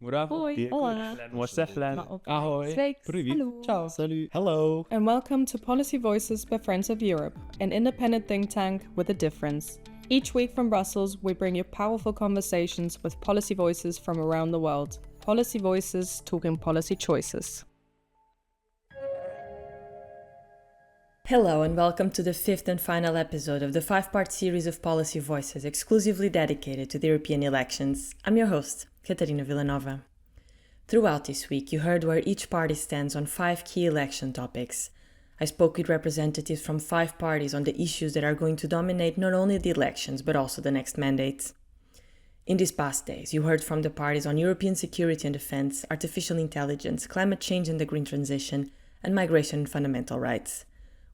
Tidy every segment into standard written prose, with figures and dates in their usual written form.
Bravo. Hoi, hola. Wasahlan. Ahoy. Sveik. Привет. Hallo. Ciao. Salut. Hello. And welcome to Policy Voices by Friends of Europe, an independent think tank with a difference. Each week from Brussels, we bring you powerful conversations with policy voices from around the world. Policy Voices talking policy choices. Hello and welcome to the fifth and final episode of the five-part series of Policy Voices exclusively dedicated to the European elections. I'm your host, Catarina Vila Nova. Throughout this week, you heard where each party stands on 5 key election topics. I spoke with representatives from 5 parties on the issues that are going to dominate not only the elections but also the next mandates. In these past days, you heard from the parties on European security and defense, artificial intelligence, climate change and the green transition, and migration and fundamental rights.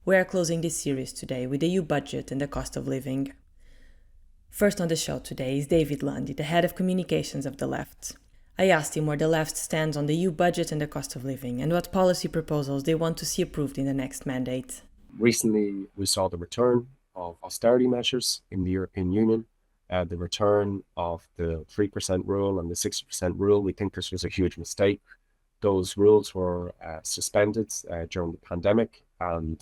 We are closing this series today with the EU budget and the cost of living. First on the show today is David Lundy, the head of communications of the left. I asked him where the left stands on the EU budget and the cost of living, and what policy proposals they want to see approved in the next mandate. Recently, we saw the return of austerity measures in the European Union, the return of the 3% rule and the 60% rule. We think this was a huge mistake. Those rules were suspended during the pandemic, and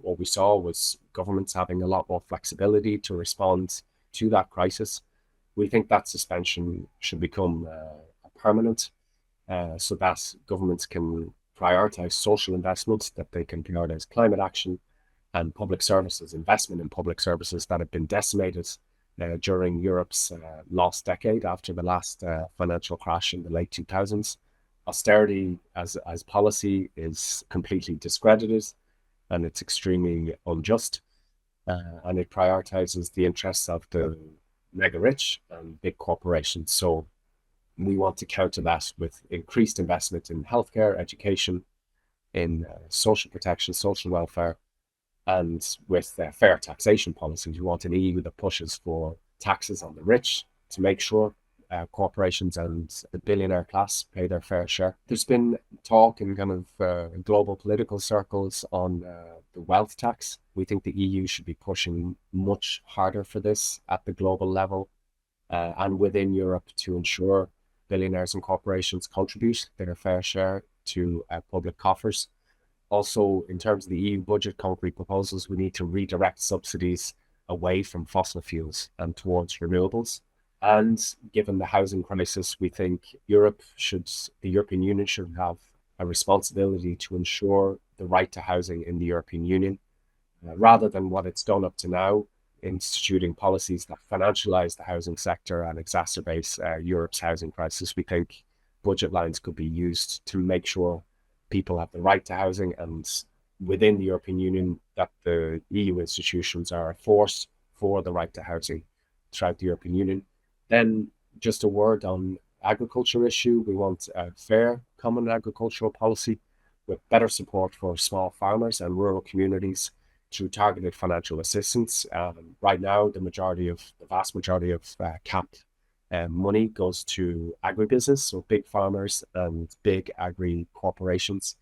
what we saw was governments having a lot more flexibility to respond to that crisis. We think that suspension should become permanent, so that governments can prioritize social investments, that they can prioritize climate action and public services, investment in public services that have been decimated during Europe's lost decade after the last financial crash in the late 2000s. Austerity as policy is completely discredited, and it's extremely unjust, and it prioritizes the interests of the mega rich and big corporations. So we want to counter that with increased investment in healthcare, education, in social protection, social welfare, and with fair taxation policies. We want an EU that pushes for taxes on the rich to make sure corporations and the billionaire class pay their fair share. There's been talk in kind of global political circles on the wealth tax. We think the EU should be pushing much harder for this at the global level and within Europe to ensure billionaires and corporations contribute their fair share to public coffers. Also, in terms of the EU budget, concrete proposals, we need to redirect subsidies away from fossil fuels and towards renewables. And given the housing crisis, we think the European Union should have a responsibility to ensure the right to housing in the European Union, rather than what it's done up to now, instituting policies that financialize the housing sector and exacerbate Europe's housing crisis. We think budget lines could be used to make sure people have the right to housing, and within the European Union that the EU institutions are forced for the right to housing throughout the European Union. Then just a word on agriculture issue. We want a fair common agricultural policy with better support for small farmers and rural communities through targeted financial assistance. Right now, the vast majority of CAP money goes to agribusiness, so big farmers and big agri corporations.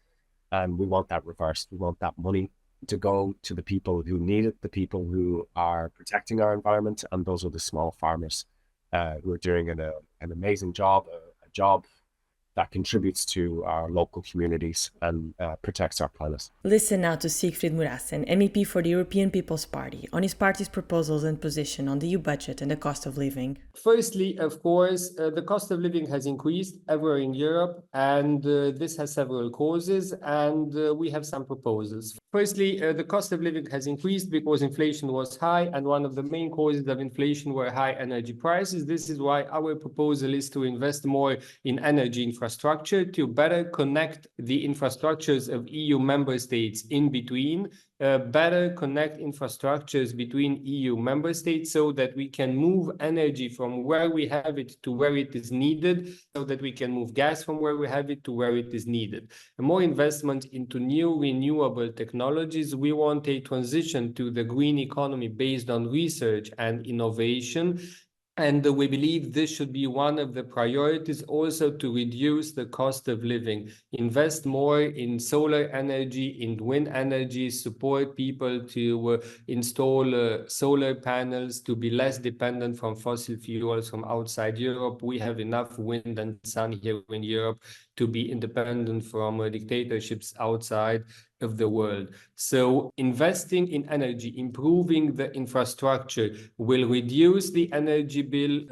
And we want that reversed. We want that money to go to the people who need it, the people who are protecting our environment, and those are the small farmers who are doing an amazing job, a job that contributes to our local communities and protects our planet. Listen now to Siegfried Mureșan, MEP for the European People's Party, on his party's proposals and position on the EU budget and the cost of living. Firstly, of course, the cost of living has increased everywhere in Europe, and this has several causes, and we have some proposals. Firstly, the cost of living has increased because inflation was high, and one of the main causes of inflation were high energy prices. This is why our proposal is to invest more in energy infrastructure to better connect the infrastructures of EU member states in between, better connect infrastructures between EU member states so that we can move energy from where we have it to where it is needed, so that we can move gas from where we have it to where it is needed. More investment into new renewable technologies. We want a transition to the green economy based on research and innovation. And we believe this should be one of the priorities also to reduce the cost of living, invest more in solar energy, in wind energy, support people to install solar panels, to be less dependent from fossil fuels from outside Europe. We have enough wind and sun here in Europe to be independent from dictatorships outside of the world. So investing in energy, improving the infrastructure will reduce the energy bill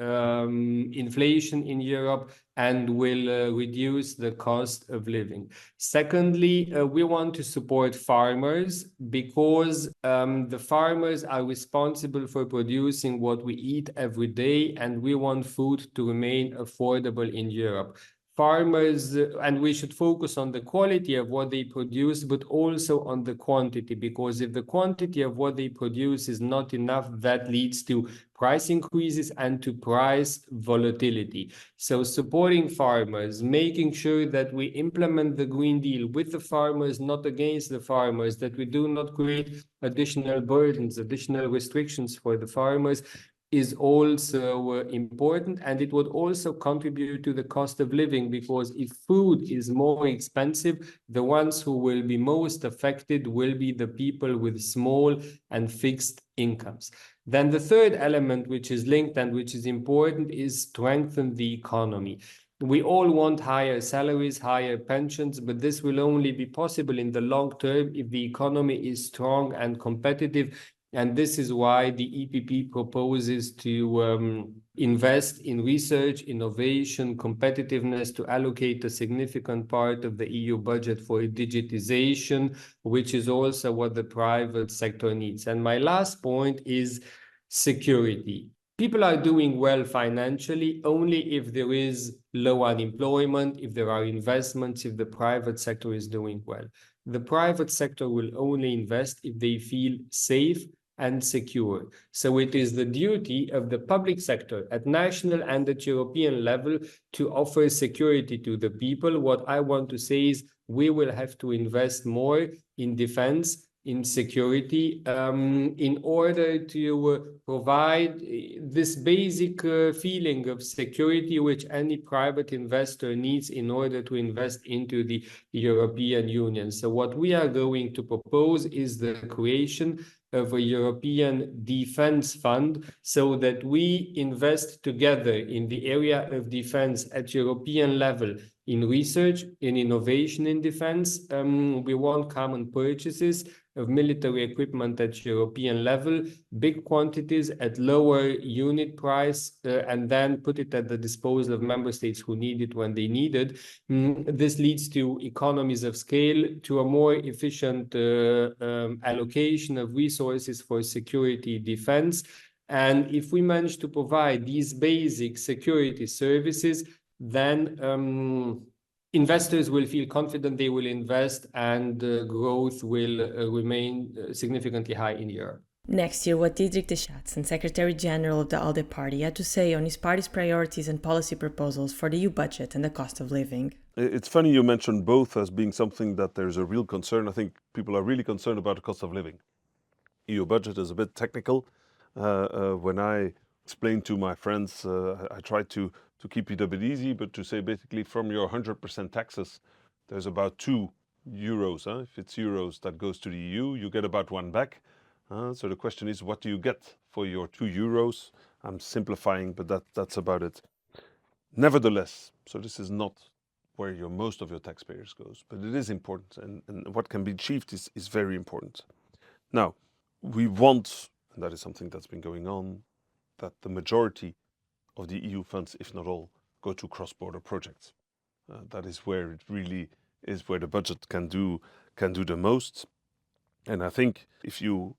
inflation in Europe and will reduce the cost of living. Secondly, we want to support farmers because the farmers are responsible for producing what we eat every day, and we want food to remain affordable in Europe. Farmers, and we should focus on the quality of what they produce, but also on the quantity, because if the quantity of what they produce is not enough, that leads to price increases and to price volatility. So supporting farmers, making sure that we implement the Green Deal with the farmers, not against the farmers, that we do not create additional burdens, additional restrictions for the farmers, is also important, and it would also contribute to the cost of living, because if food is more expensive, the ones who will be most affected will be the people with small and fixed incomes. Then the third element, which is linked and which is important, is strengthen the economy. We all want higher salaries, higher pensions, but this will only be possible in the long term if the economy is strong and competitive. And this is why the EPP proposes to invest in research, innovation, competitiveness, to allocate a significant part of the EU budget for digitization, which is also what the private sector needs. And my last point is security. People are doing well financially only if there is low unemployment, if there are investments, if the private sector is doing well. The private sector will only invest if they feel safe and secure. So it is the duty of the public sector at national and at European level to offer security to the people. What I want to say is we will have to invest more in defense, in security, in order to provide this basic feeling of security which any private investor needs in order to invest into the European Union. So what we are going to propose is the creation of a European Defense Fund, so that we invest together in the area of defense at European level, in research, in innovation in defense. We want common purchases of military equipment at European level, big quantities at lower unit price, and then put it at the disposal of member states who need it when they need it. This leads to economies of scale, to a more efficient allocation of resources for security defense. And if we manage to provide these basic security services, then investors will feel confident they will invest, and growth will remain significantly high in Europe. Next year, what Didrik de Schaetzen, Secretary General of the ALDE Party, had to say on his party's priorities and policy proposals for the EU budget and the cost of living. It's funny you mentioned both as being something that there's a real concern. I think people are really concerned about the cost of living. EU budget is a bit technical. When I explain to my friends, I try to keep it a bit easy, but to say basically from your 100% taxes, there's about €2. If it's euros that goes to the EU, you get about one back. So the question is, what do you get for your €2? I'm simplifying, but that's about it. Nevertheless, so this is not where most of your taxpayers goes, but it is important, and what can be achieved is very important. Now, we want, and that is something that's been going on, that the majority of the EU funds, if not all, go to cross-border projects. That is where it really is where the budget can do the most. And I think if you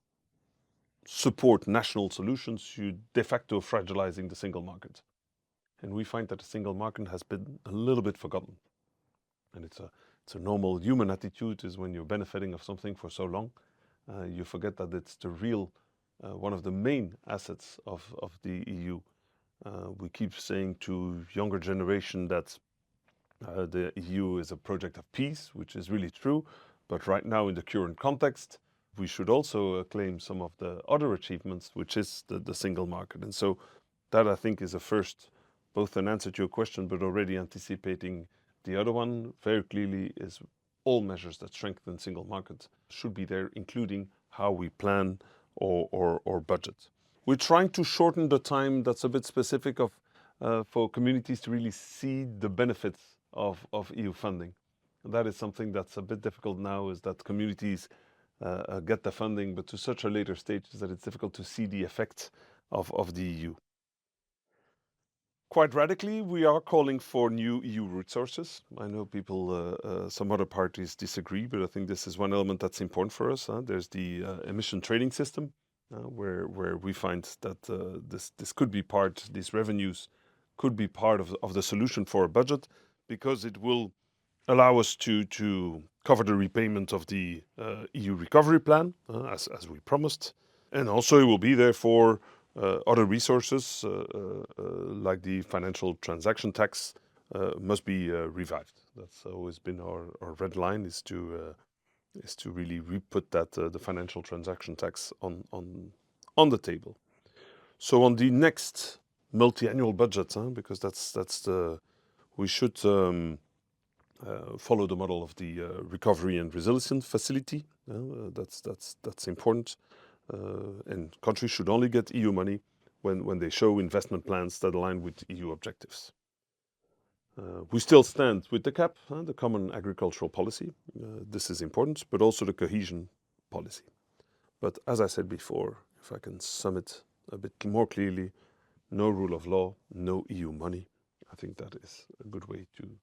support national solutions, you de facto fragilizing the single market. And we find that the single market has been a little bit forgotten. And it's a normal human attitude, is when you're benefiting of something for so long, you forget that it's the real, one of the main assets of the EU. We keep saying to younger generation that the EU is a project of peace, which is really true. But right now, in the current context, we should also claim some of the other achievements, which is the single market. And so That, I think, is a first, both an answer to your question, but already anticipating the other one very clearly is all measures that strengthen single market should be there, including how we plan or budget. We're trying to shorten the time that's a bit specific for communities to really see the benefits of EU funding. And that is something that's a bit difficult now, is that communities get the funding, but to such a later stage that it's difficult to see the effect of the EU. Quite radically, we are calling for new EU resources. I know people, some other parties disagree, but I think this is one element that's important for us. There's the emission trading system, where we find that this could be part, these revenues could be part of the solution for a budget, because it will allow us to cover the repayment of the EU recovery plan, as we promised. And also it will be there for other resources, like the financial transaction tax, must be revived. That's always been our red line, is to really re-put that the financial transaction tax on the table. So on the next multi-annual budget, because we should follow the model of the recovery and resilience facility. That's important. And countries should only get EU money when they show investment plans that align with EU objectives. We still stand with the CAP, the Common Agricultural Policy. This is important, but also the cohesion policy. But as I said before, if I can sum it a bit more clearly, no rule of law, no EU money. I think that is a good way to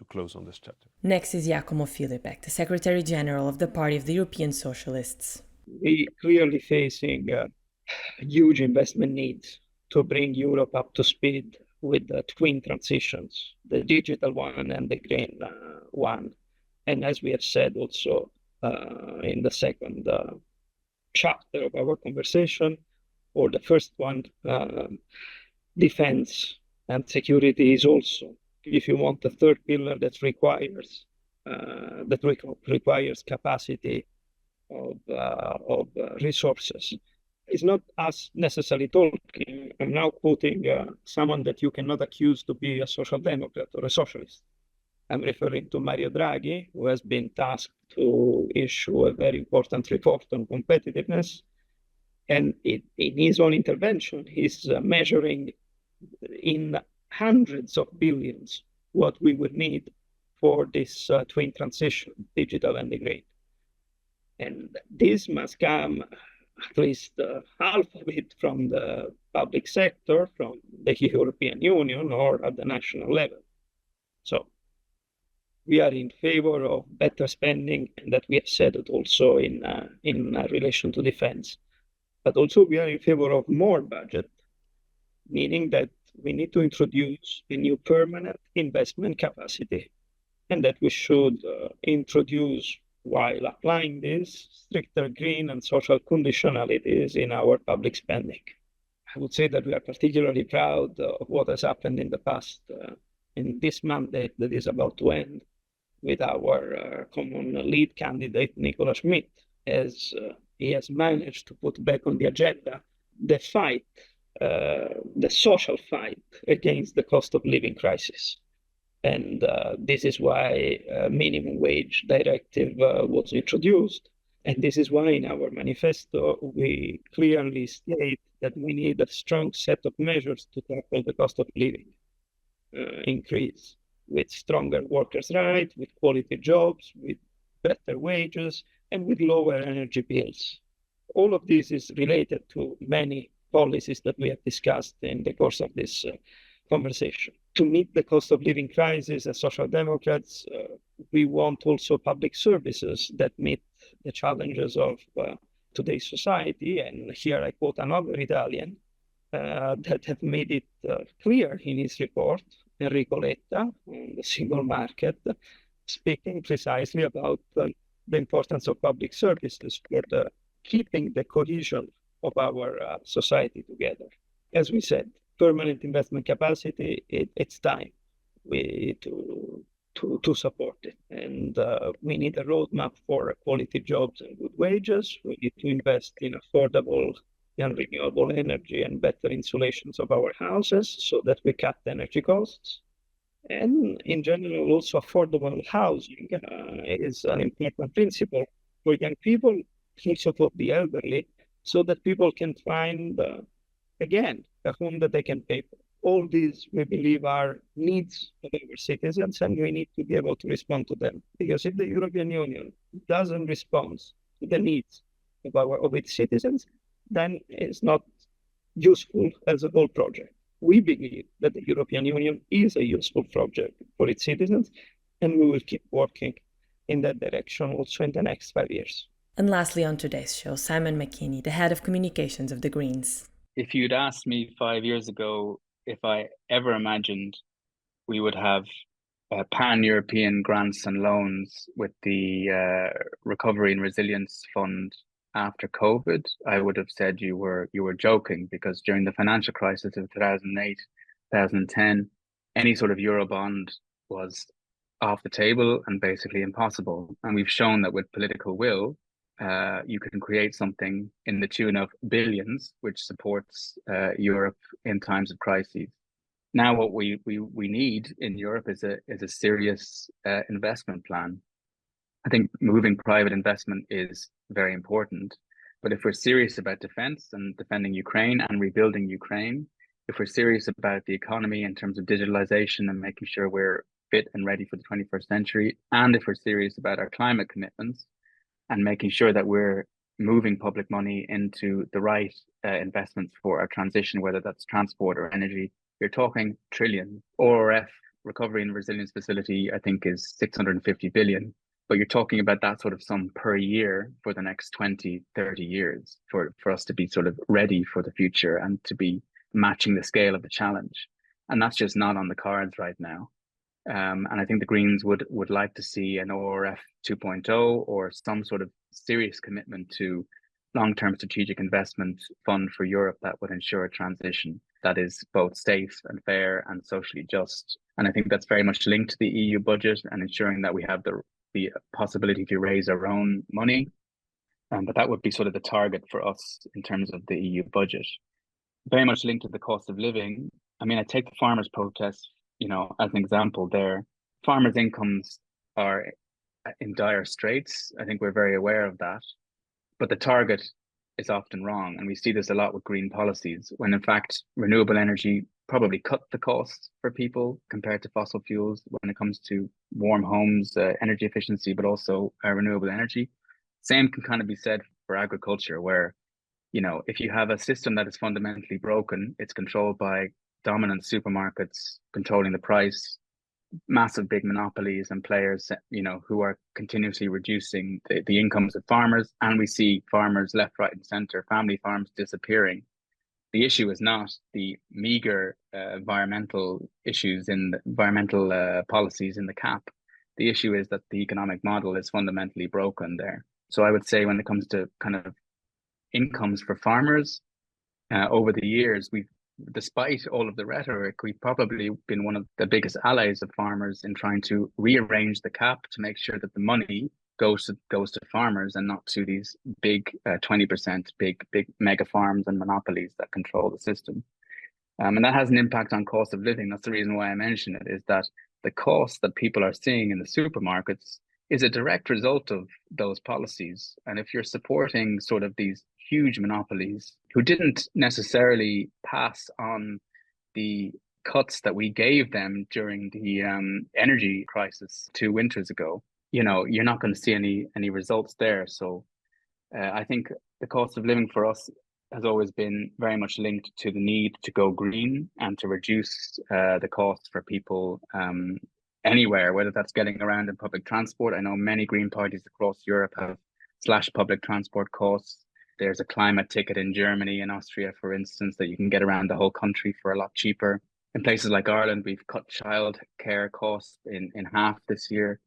close on this chapter. Next is Giacomo Filibeck, the Secretary General of the Party of the European Socialists. We clearly facing huge investment needs to bring Europe up to speed with the twin transitions, the digital one and the green one. And as we have said also in the second chapter of our conversation, or the first one, defense and security is also, if you want, the third pillar that requires capacity of resources. It's not us necessarily talking. I'm now quoting someone that you cannot accuse to be a social democrat or a socialist. I'm referring to Mario Draghi, who has been tasked to issue a very important report on competitiveness. And in his own intervention, he's measuring in hundreds of billions what we would need for this twin transition, digital and the green. And this must come, at least half of it, from the public sector, from the European Union, or at the national level. So we are in favor of better spending, and that we have said it also in relation to defense. But also we are in favor of more budget, meaning that we need to introduce a new permanent investment capacity, and that we should introduce, while applying this, stricter green and social conditionalities in our public spending. I would say that we are particularly proud of what has happened in the past, in this mandate that is about to end, with our common lead candidate, Nicola Schmidt, as he has managed to put back on the agenda the fight, the social fight against the cost of living crisis. And this is why minimum wage directive was introduced. And this is why in our manifesto, we clearly state that we need a strong set of measures to tackle the cost of living increase, with stronger workers' rights, with quality jobs, with better wages, and with lower energy bills. All of this is related to many policies that we have discussed in the course of this conversation. To meet the cost of living crisis, as Social Democrats, we want also public services that meet the challenges of today's society. And here I quote another Italian that have made it clear in his report, Enrico Letta, on the single market, speaking precisely about the importance of public services for keeping the cohesion of our society together. As we said, permanent investment capacity, it's time to support it. And we need a roadmap for quality jobs and good wages. We need to invest in affordable and renewable energy and better insulations of our houses so that we cut energy costs. And in general, also affordable housing is an important principle for young people, also for the elderly, so that people can find, again, a home that they can pay for. All these, we believe, are needs of our citizens, and we need to be able to respond to them. Because if the European Union doesn't respond to the needs of its citizens, then it's not useful as a whole project. We believe that the European Union is a useful project for its citizens, and we will keep working in that direction also in the next 5 years. And lastly on today's show, Simon McKeagney, the head of communications of the Greens. If you'd asked me 5 years ago if I ever imagined we would have pan-European grants and loans with the Recovery and Resilience Fund after COVID, I would have said you were joking, because during the financial crisis of 2008, 2010, any sort of Eurobond was off the table and basically impossible. And we've shown that with political will, you can create something in the tune of billions, which supports Europe in times of crises. Now, what we need in Europe is a serious investment plan. I think moving private investment is very important, but if we're serious about defense and defending Ukraine and rebuilding Ukraine, if we're serious about the economy in terms of digitalization and making sure we're fit and ready for the 21st century, and if we're serious about our climate commitments and making sure that we're moving public money into the right investments for our transition, whether that's transport or energy, you're talking trillion. ORF, Recovery and Resilience Facility, I think is 650 billion. But you're talking about that sort of sum per year for the next 20, 30 years for us to be sort of ready for the future and to be matching the scale of the challenge. And that's just not on the cards right now. And I think the Greens would like to see an ORF 2.0 or some sort of serious commitment to long-term strategic investment fund for Europe that would ensure a transition that is both safe and fair and socially just. And I think that's very much linked to the EU budget and ensuring that we have the possibility to raise our own money. But that would be sort of the target for us in terms of the EU budget. Very much linked to the cost of living. I mean, I take the farmers' protests, as an example there. Farmers' incomes are in dire straits. I think we're very aware of that. But the target is often wrong. And we see this a lot with green policies, when in fact, renewable energy probably cut the costs for people compared to fossil fuels when it comes to warm homes, energy efficiency, but also renewable energy. Same can kind of be said for agriculture, where, if you have a system that is fundamentally broken, it's controlled by dominant supermarkets controlling the price, massive big monopolies and players, who are continuously reducing the incomes of farmers. And we see farmers left, right, and center, family farms disappearing. The issue is not the meager environmental issues in the environmental policies in the CAP. The issue is that the economic model is fundamentally broken there. So I would say when it comes to kind of incomes for farmers, over the years, despite all of the rhetoric, we've probably been one of the biggest allies of farmers in trying to rearrange the CAP to make sure that the money goes to farmers and not to these big 20% big mega farms and monopolies that control the system. And that has an impact on cost of living. That's the reason why I mention it, is that the cost that people are seeing in the supermarkets is a direct result of those policies. And if you're supporting sort of these huge monopolies who didn't necessarily pass on the cuts that we gave them during the energy crisis 2 winters ago, you're not going to see any results there. So I think the cost of living for us has always been very much linked to the need to go green and to reduce the costs for people anywhere, whether that's getting around in public transport. I know many green parties across Europe have slashed public transport costs. There's a climate ticket in Germany and Austria, for instance, that you can get around the whole country for a lot cheaper. In places like Ireland, we've cut childcare costs in half this year.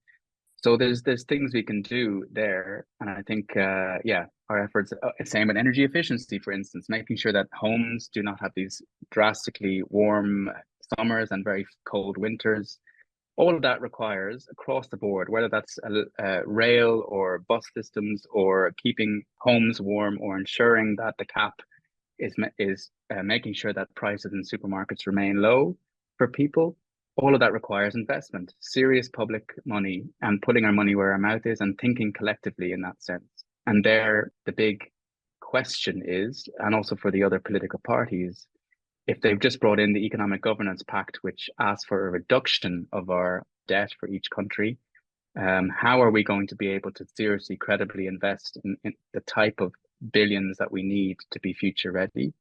So there's things we can do there. And I think, our efforts, same with energy efficiency, for instance, making sure that homes do not have these drastically warm summers and very cold winters. All of that requires, across the board, whether that's rail or bus systems or keeping homes warm or ensuring that the CAP is making sure that prices in supermarkets remain low for people. All of that requires investment, serious public money, and putting our money where our mouth is and thinking collectively in that sense. And there, the big question is, and also for the other political parties, if they've just brought in the Economic Governance Pact, which asks for a reduction of our debt for each country, how are we going to be able to seriously, credibly invest in the type of billions that we need to be future ready?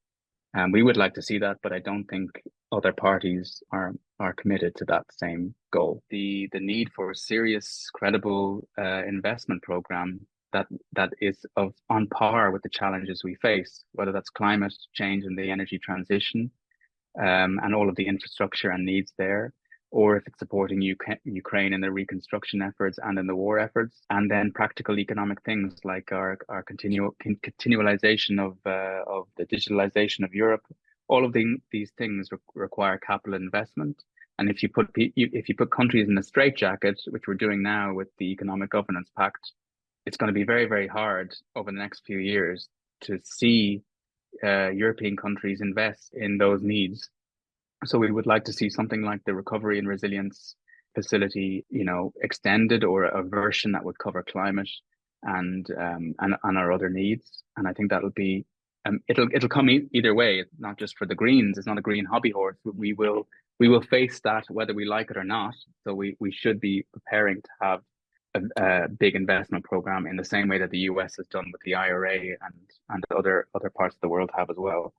We would like to see that, but I don't think other parties are committed to that same goal. The need for a serious, credible investment program that is on par with the challenges we face, whether that's climate change and the energy transition, and all of the infrastructure and needs there, or if it's supporting Ukraine in the reconstruction efforts and in the war efforts, and then practical economic things like our continualization of the digitalization of Europe. All of these things require capital investment. And if you put countries in a straitjacket, which we're doing now with the Economic Governance Pact, it's going to be very, very hard over the next few years to see European countries invest in those needs. So we would like to see something like the Recovery and Resilience Facility, extended, or a version that would cover climate and our other needs. And I think that'll be it'll come either way. It's not just for the Greens. It's not a green hobby horse. We will face that whether we like it or not. So we should be preparing to have a big investment program in the same way that the US has done with the IRA and other parts of the world have as well.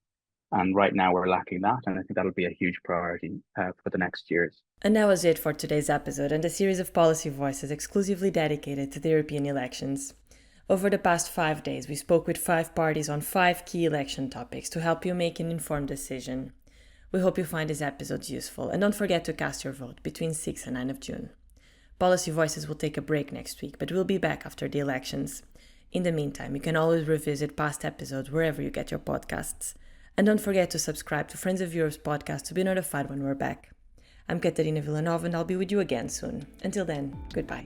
And right now we're lacking that, and I think that'll be a huge priority for the next years. And that was it for today's episode and a series of policy voices exclusively dedicated to the European elections. Over the past 5 days, we spoke with 5 parties on 5 key election topics to help you make an informed decision. We hope you find these episodes useful, and don't forget to cast your vote between 6 and 9 of June. Policy Voices will take a break next week, but we'll be back after the elections. In the meantime, you can always revisit past episodes wherever you get your podcasts. And don't forget to subscribe to Friends of Europe's podcast to be notified when we're back. I'm Catarina Vila Nova, and I'll be with you again soon. Until then, goodbye.